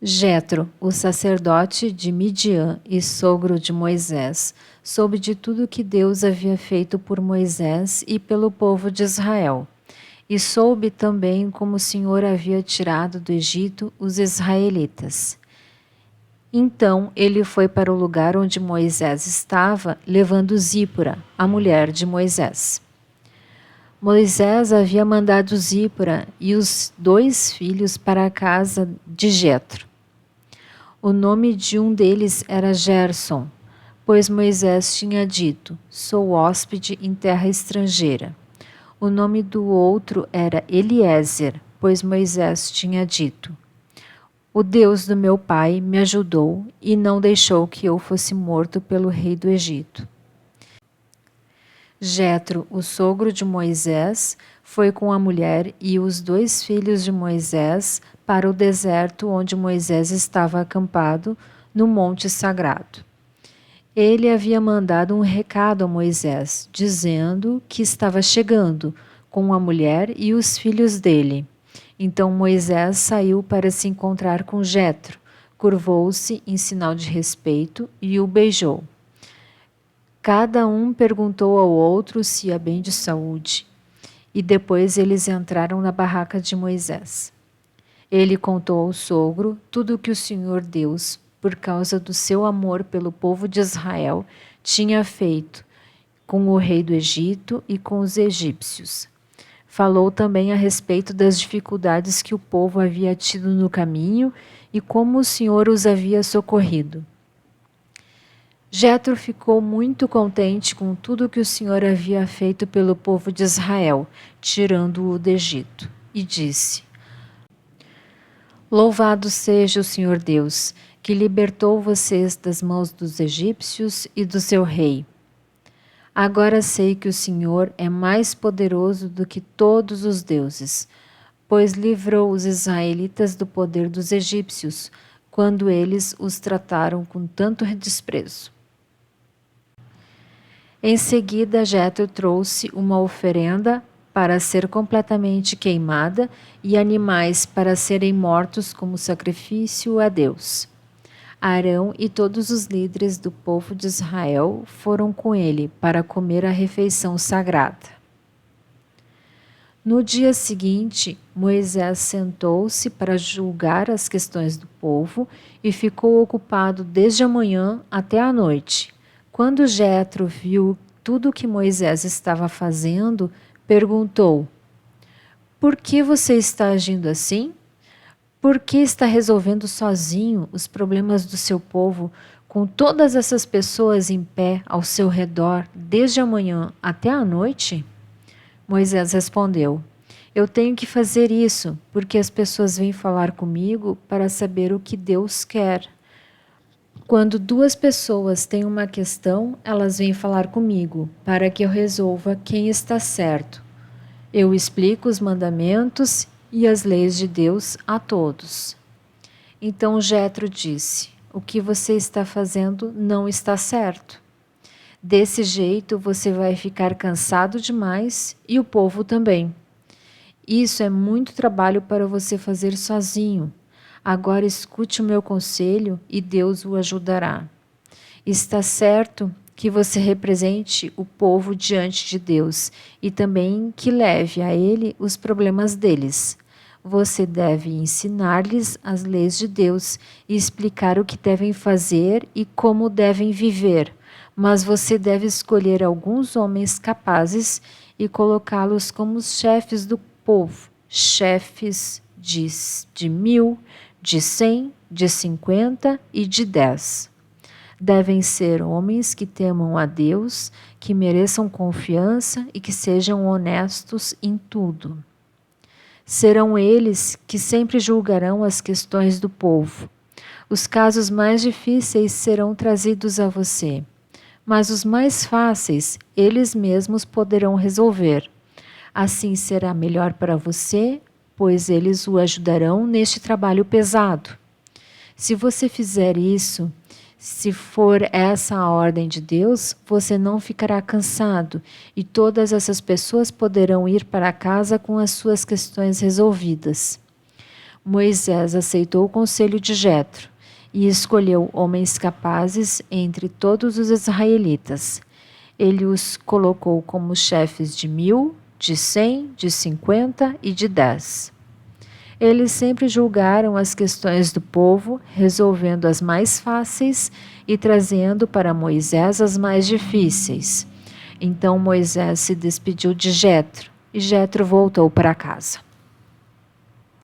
Jetro, o sacerdote de Midian e sogro de Moisés, soube de tudo que Deus havia feito por Moisés e pelo povo de Israel. E soube também como o Senhor havia tirado do Egito os israelitas. Então ele foi para o lugar onde Moisés estava, levando Zípora, a mulher de Moisés. Moisés havia mandado Zípora e os 2 filhos para a casa de Jetro. O nome de um deles era Gerson, pois Moisés tinha dito: sou hóspede em terra estrangeira. O nome do outro era Eliezer, pois Moisés tinha dito: o Deus do meu pai me ajudou e não deixou que eu fosse morto pelo rei do Egito. Jetro, o sogro de Moisés, foi com a mulher e os 2 filhos de Moisés para o deserto onde Moisés estava acampado, no monte sagrado. Ele havia mandado um recado a Moisés, dizendo que estava chegando com a mulher e os filhos dele. Então Moisés saiu para se encontrar com Jetro, curvou-se em sinal de respeito e o beijou. Cada um perguntou ao outro se ia bem de saúde, e depois eles entraram na barraca de Moisés. Ele contou ao sogro tudo o que o Senhor Deus, por causa do seu amor pelo povo de Israel, tinha feito com o rei do Egito e com os egípcios. Falou também a respeito das dificuldades que o povo havia tido no caminho e como o Senhor os havia socorrido. Jetro ficou muito contente com tudo que o Senhor havia feito pelo povo de Israel, tirando-o do Egito, e disse: louvado seja o Senhor Deus, que libertou vocês das mãos dos egípcios e do seu rei. Agora sei que o Senhor é mais poderoso do que todos os deuses, pois livrou os israelitas do poder dos egípcios, quando eles os trataram com tanto desprezo. Em seguida, Jetro trouxe uma oferenda para ser completamente queimada e animais para serem mortos como sacrifício a Deus. Arão e todos os líderes do povo de Israel foram com ele para comer a refeição sagrada. No dia seguinte, Moisés sentou-se para julgar as questões do povo e ficou ocupado desde a manhã até a noite. Quando Jetro viu tudo o que Moisés estava fazendo, perguntou: por que você está agindo assim? Por que está resolvendo sozinho os problemas do seu povo, com todas essas pessoas em pé ao seu redor, desde a manhã até a noite? Moisés respondeu: eu tenho que fazer isso, porque as pessoas vêm falar comigo para saber o que Deus quer. Quando 2 pessoas têm uma questão, elas vêm falar comigo, para que eu resolva quem está certo. Eu explico os mandamentos e as leis de Deus a todos. Então Jetro disse: o que você está fazendo não está certo. Desse jeito você vai ficar cansado demais e o povo também. Isso é muito trabalho para você fazer sozinho. Agora escute o meu conselho e Deus o ajudará. Está certo que você represente o povo diante de Deus e também que leve a ele os problemas deles. Você deve ensinar-lhes as leis de Deus e explicar o que devem fazer e como devem viver. Mas você deve escolher alguns homens capazes e colocá-los como os chefes do povo, chefes de 1000, de 100, de 50 e de 10. Devem ser homens que temam a Deus, que mereçam confiança e que sejam honestos em tudo. Serão eles que sempre julgarão as questões do povo. Os casos mais difíceis serão trazidos a você, mas os mais fáceis eles mesmos poderão resolver. Assim será melhor para você, pois eles o ajudarão neste trabalho pesado. Se você fizer isso, se for essa a ordem de Deus, você não ficará cansado e todas essas pessoas poderão ir para casa com as suas questões resolvidas. Moisés aceitou o conselho de Jetro e escolheu homens capazes entre todos os israelitas. Ele os colocou como chefes de 1.000, de 100, de 50 e de 10. Eles sempre julgaram as questões do povo, resolvendo as mais fáceis e trazendo para Moisés as mais difíceis. Então Moisés se despediu de Jetro e Jetro voltou para casa.